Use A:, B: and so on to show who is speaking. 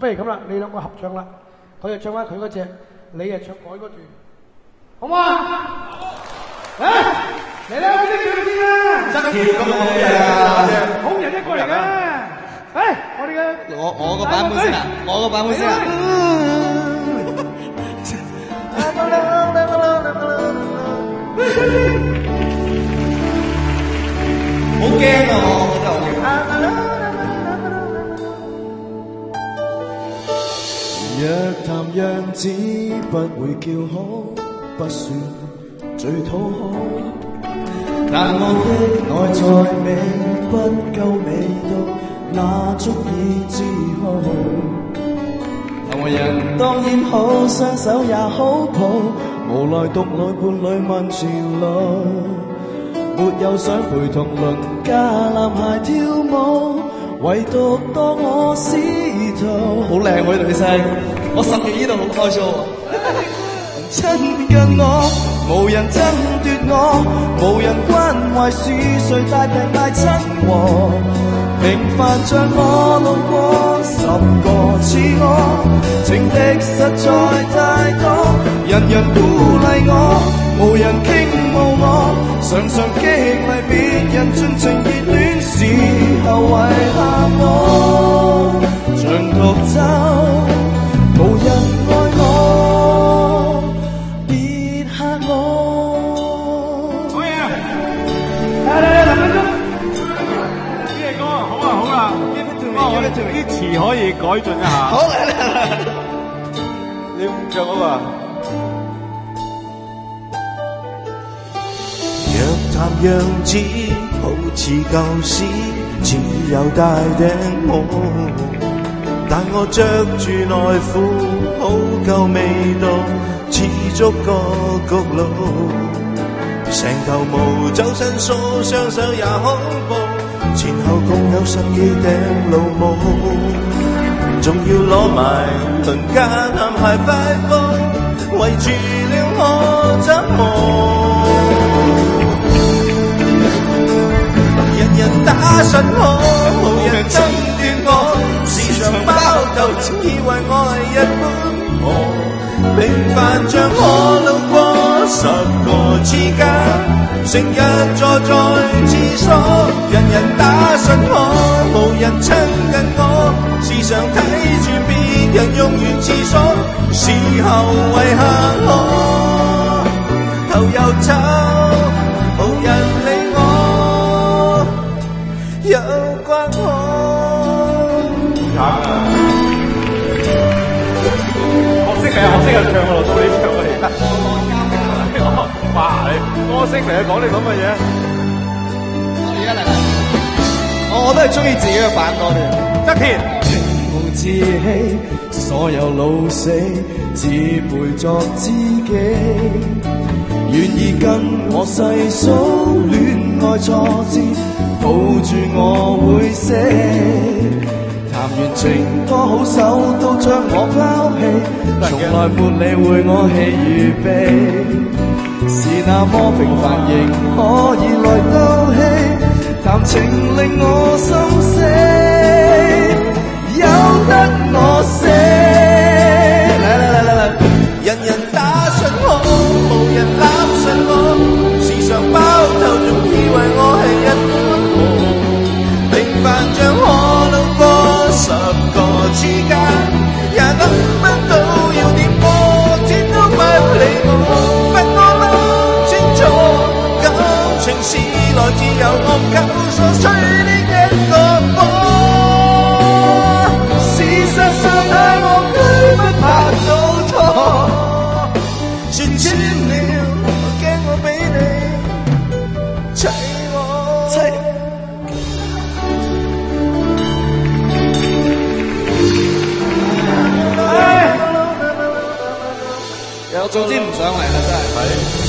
A: 不如咁啦，你兩個合唱啦，佢就唱翻佢嗰隻，你就唱改嗰段，好唔好啊？嚟嚟啦，呢段先啦，
B: 真係咁好嘢，
A: 好人一個嚟嘅。我哋嘅
B: 我個版本先啊，我個版本先啊。好驚啊！我覺得好驚。
C: 若談樣子不會叫好，不算最討好，但我的內在美不夠味道，那足以自豪。旁人當然好，雙手也好抱，無奈獨來伴侶問前路，沒有想陪同鄰家男孩跳舞，唯獨當我司徒。好靚喎呢女聲，我10月呢度好開 show 親近我，無人爭奪我，無人關懷是誰大病大親和，平凡像我路過10個似我，情敵實在太多，人人鼓勵我，無人傾慕我，常常激勵別人盡情熱戀時候遺下我，像獨走，無人愛我，別嚇我。
D: 好嘢！嚟林敏聰，呢隻歌好啦，啲詞可以改進一下。
B: 好嚟，
D: 你唔唱嗰個。
C: 若談樣子好似舊時，只有戴頂帽，但我着住內褲好夠味道，似足個焗爐，成頭毛周身梳，雙手也恐怖，前後共有10幾頂老帽，仲要攞埋鄰家男孩快報，圍住了我怎麼人打實我，無人爭奪我，時常包頭，只以為我係一般我，平凡像我路過10個之家，成日坐在廁所，人人打實我，無人親近我，時常睇住別人用完廁所，時候遺下我，頭又走，無人理我。有關我
D: 學識嚟唱咯，到你唱嚟啦。哇！你歌星嚟啊，講你咁嘅嘢。
B: 而家嚟啦，我都係中意自己嘅版多啲。
D: 側田，
C: 情無志氣，所有老死只配作知己，願意跟我細數戀愛挫折，抱住我會死，談完情歌好手都將我拋棄，從來沒理會我喜與悲，是那麼平凡仍可以來鬥氣，談情令我心死，由得我死。嚟，人人打實我，無人攬實我，時常包頭，仲以為我係一般我，平凡像我路過10個之家，也諗不到要點過，天都不理我，不我諗清楚，感情是來自由我構所吹的一個波，事實上係我居不怕倒錯，算穿了，我驚我俾你砌我，
B: 有早知唔上嚟啦，真係。